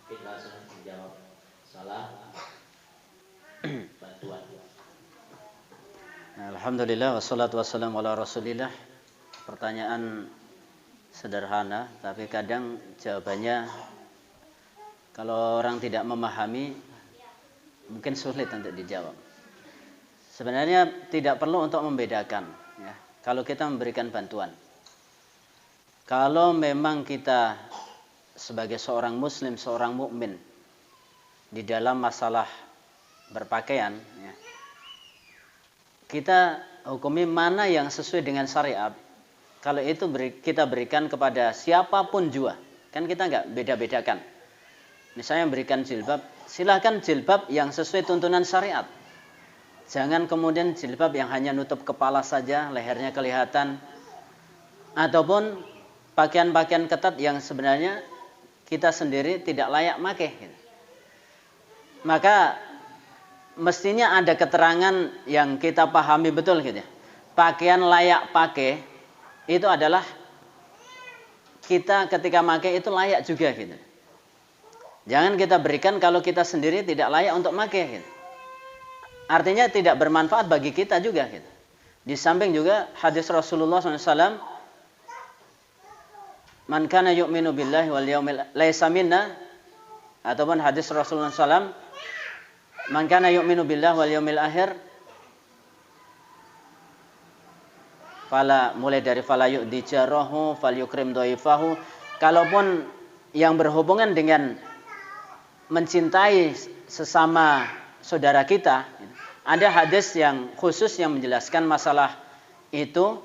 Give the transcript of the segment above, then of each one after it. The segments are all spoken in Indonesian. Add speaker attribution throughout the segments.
Speaker 1: Mungkin langsung menjawab salah bantuan.
Speaker 2: Alhamdulillah wassalatu wassalamu ala Rasulillah. Pertanyaan sederhana, tapi kadang jawabannya kalau orang tidak memahami mungkin sulit untuk dijawab. Sebenarnya tidak perlu untuk membedakan ya, kalau kita memberikan bantuan. Kalau memang kita sebagai seorang muslim, seorang mukmin di dalam masalah berpakaian ya, kita hukumi mana yang sesuai dengan syariat. Kalau itu kita berikan kepada siapapun juga, kan kita nggak beda-bedakan. Misalnya berikan jilbab, silakan jilbab yang sesuai tuntunan syariat. Jangan kemudian jilbab yang hanya nutup kepala saja, lehernya kelihatan, ataupun pakaian-pakaian ketat yang sebenarnya kita sendiri tidak layak pakai. Maka mestinya ada keterangan yang kita pahami betul gitu. Pakaian layak pakai itu adalah kita ketika pakai itu layak juga gitu. Jangan kita berikan kalau kita sendiri tidak layak untuk pakai gitu. Artinya tidak bermanfaat bagi kita juga gitu. Di samping juga hadis Rasulullah SAW, man kana yu'minu billahi wal yaumil laisa minna, ataupun hadis Rasulullah SAW, man kana yu'minu billahi wal yaumil akhir mulai dari fala yu'di jarahu falyukrim dhaifahu. Kalaupun yang berhubungan dengan mencintai sesama saudara kita, ada hadis yang khusus yang menjelaskan masalah itu,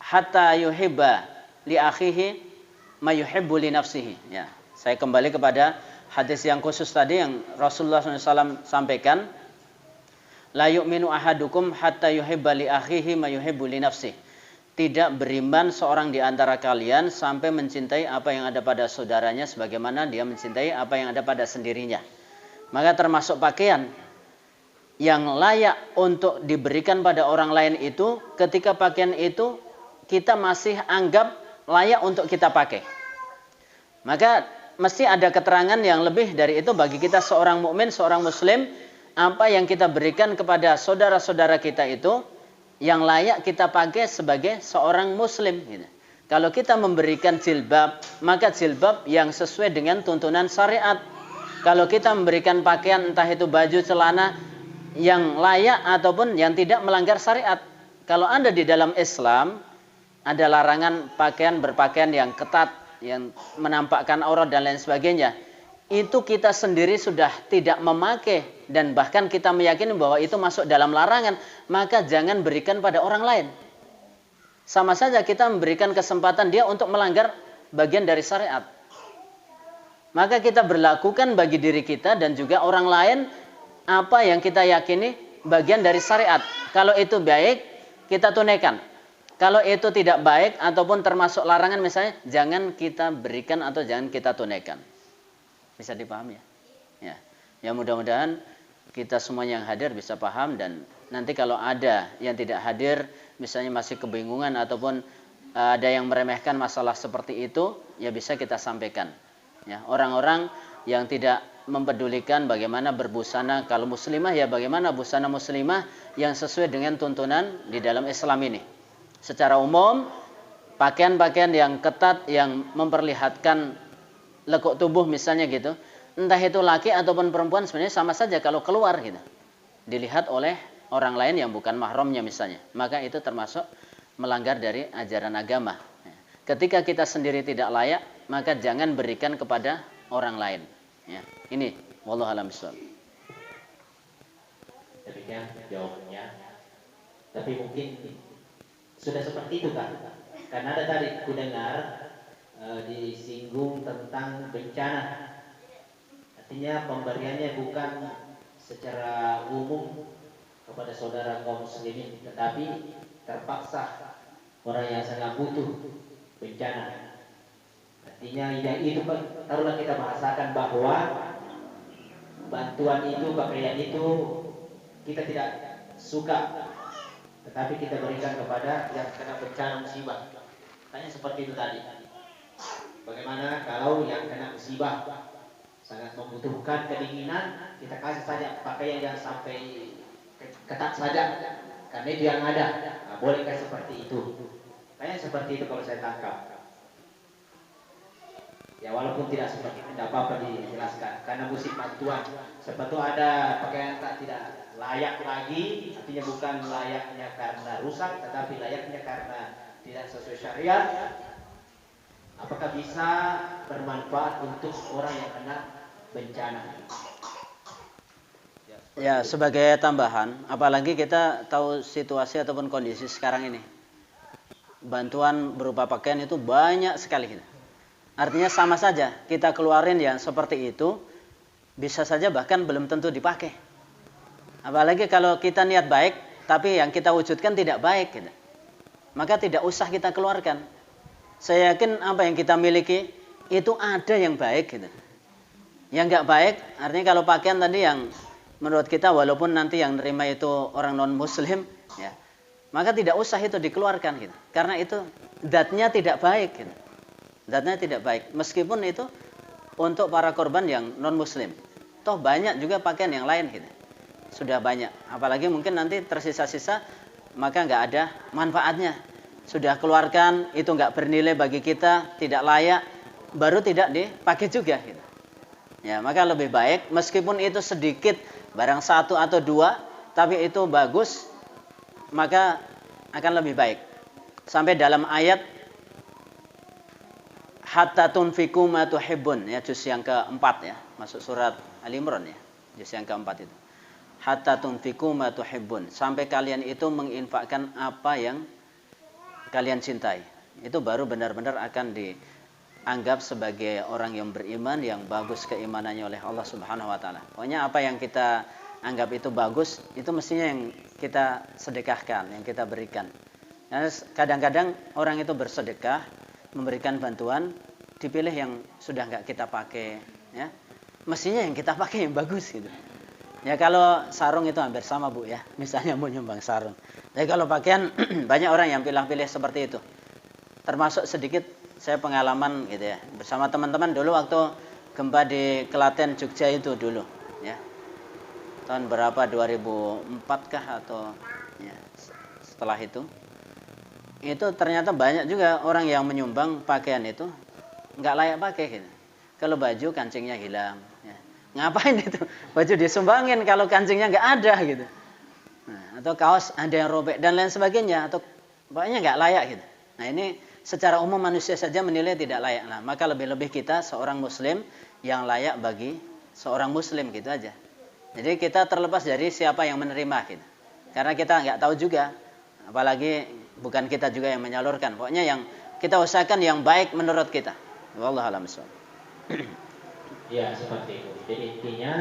Speaker 2: hatta yuhibba li akhihi ma yuhibbu li nafsihi ya. Saya kembali kepada hadis yang khusus tadi yang Rasulullah SAW sampaikan, la yu'minu ahadukum hatta yuhibba li akhihi ma yuhibbu li nafsihi. Tidak beriman seorang di antara kalian sampai mencintai apa yang ada pada saudaranya sebagaimana dia mencintai apa yang ada pada sendirinya. Maka termasuk pakaian yang layak untuk diberikan pada orang lain itu, ketika pakaian itu kita masih anggap layak untuk kita pakai. Maka mesti ada keterangan yang lebih dari itu bagi kita seorang mukmin, seorang muslim, apa yang kita berikan kepada saudara-saudara kita itu yang layak kita pakai sebagai seorang muslim gitu. Kalau kita memberikan jilbab, maka jilbab yang sesuai dengan tuntunan syariat. Kalau kita memberikan pakaian entah itu baju, celana yang layak ataupun yang tidak melanggar syariat. Kalau Anda di dalam Islam ada larangan berpakaian yang ketat, yang menampakkan aurat dan lain sebagainya, itu kita sendiri sudah tidak memakai dan bahkan kita meyakini bahwa itu masuk dalam larangan, maka jangan berikan pada orang lain. Sama saja kita memberikan kesempatan dia untuk melanggar bagian dari syariat. Maka kita berlakukan bagi diri kita dan juga orang lain apa yang kita yakini bagian dari syariat. Kalau itu baik, kita tunaikan. Kalau itu tidak baik ataupun termasuk larangan misalnya, jangan kita berikan atau jangan kita tunaikan. Bisa dipahami ya? Ya mudah-mudahan kita semua yang hadir bisa paham, dan nanti kalau ada yang tidak hadir, misalnya masih kebingungan ataupun ada yang meremehkan masalah seperti itu, ya bisa kita sampaikan. Ya, orang-orang yang tidak mempedulikan bagaimana berbusana, kalau muslimah ya bagaimana busana muslimah yang sesuai dengan tuntunan di dalam Islam ini. Secara umum, pakaian-pakaian yang ketat yang memperlihatkan lekuk tubuh misalnya gitu, entah itu laki ataupun perempuan sebenarnya sama saja kalau keluar gitu, dilihat oleh orang lain yang bukan mahramnya misalnya, maka itu termasuk melanggar dari ajaran agama. Ketika kita sendiri tidak layak, maka jangan berikan kepada orang lain. Ya, ini wallahu a'lam bishawab.
Speaker 1: Demikian jawabannya. Tapi mungkin sudah seperti itu kan? Karena ada tadi ku dengar disinggung tentang bencana. Artinya pemberiannya bukan secara umum kepada saudara kaum muslimin, tetapi terpaksa orang yang sangat butuh bencana. Artinya yang itu taruhlah kita bahasakan bahwa bantuan itu, pakaian itu kita tidak suka, tetapi kita berikan kepada yang kena bencana musibah. Tanya seperti itu tadi. Bagaimana kalau yang kena musibah sangat membutuhkan kedinginan, kita kasih saja pakaian yang sampai ketat saja, karena itu yang ada. Nah, bolehkah seperti itu? Kayaknya seperti itu kalau saya tangkap. Ya walaupun tidak seperti itu, tidak apa-apa dijelaskan. Karena musim bantuan, seperti ada pakaian tak tidak layak lagi, artinya bukan layaknya karena rusak, tetapi layaknya karena tidak sesuai syariat. Apakah bisa bermanfaat untuk orang yang kena bencana?
Speaker 2: Ya, sebagai tambahan, apalagi kita tahu situasi ataupun kondisi sekarang ini. Bantuan berupa pakaian itu banyak sekali. Artinya sama saja, kita keluarin yang seperti itu, bisa saja bahkan belum tentu dipakai. Apalagi kalau kita niat baik, tapi yang kita wujudkan tidak baik. Gitu. Maka tidak usah kita keluarkan. Saya yakin apa yang kita miliki, itu ada yang baik. Gitu. Yang nggak baik, artinya kalau pakaian tadi yang menurut kita walaupun nanti yang nerima itu orang non-muslim, ya, maka tidak usah itu dikeluarkan. Gitu. Karena itu zatnya tidak baik. Gitu. Zatnya tidak baik. Meskipun itu untuk para korban yang non-muslim. Toh banyak juga pakaian yang lain. Gitu. Sudah banyak. Apalagi mungkin nanti tersisa-sisa, maka nggak ada manfaatnya. Sudah keluarkan, itu nggak bernilai bagi kita, tidak layak, baru tidak dipakai juga. Gitu. Ya, maka lebih baik, meskipun itu sedikit, barang satu atau dua, tapi itu bagus, maka akan lebih baik. Sampai dalam ayat hatta tunfiku ma tuhibbun, ya, juz yang keempat, ya, masuk surat Al-Imran, ya, juz yang keempat itu. Hatta tunfiku ma tuhibbun, sampai kalian itu menginfakkan apa yang kalian cintai. Itu baru benar-benar akan dianggap sebagai orang yang beriman, yang bagus keimanannya oleh Allah Subhanahu wa taala. Pokoknya apa yang kita anggap itu bagus, itu mestinya yang kita sedekahkan, yang kita berikan. Nah, kadang-kadang orang itu bersedekah, memberikan bantuan, dipilih yang sudah nggak kita pakai, ya. Mestinya yang kita pakai yang bagus gitu. Ya kalau sarung itu hampir sama Bu ya, misalnya mau nyumbang sarung. Tapi kalau pakaian banyak orang yang pilih-pilih seperti itu. Termasuk sedikit saya pengalaman gitu ya, bersama teman-teman dulu waktu gempa di Klaten Jogja itu dulu, ya. Tahun berapa, 2004 kah atau ya, setelah itu ternyata banyak juga orang yang menyumbang pakaian itu nggak layak pakai gitu. Kalau baju kancingnya hilang, ya. Ngapain itu baju disumbangin kalau kancingnya nggak ada gitu. Nah, atau kaos ada yang robek dan lain sebagainya, atau pokoknya nggak layak gitu. Nah ini secara umum manusia saja menilai tidak layak. Nah maka lebih-lebih kita seorang muslim yang layak bagi seorang muslim gitu aja. Jadi kita terlepas dari siapa yang menerima gitu. Karena kita nggak tahu juga, apalagi bukan kita juga yang menyalurkan. Pokoknya yang kita usahakan yang baik menurut kita. Wallahu a'lam bishawab.
Speaker 1: Ya seperti itu. Jadi intinya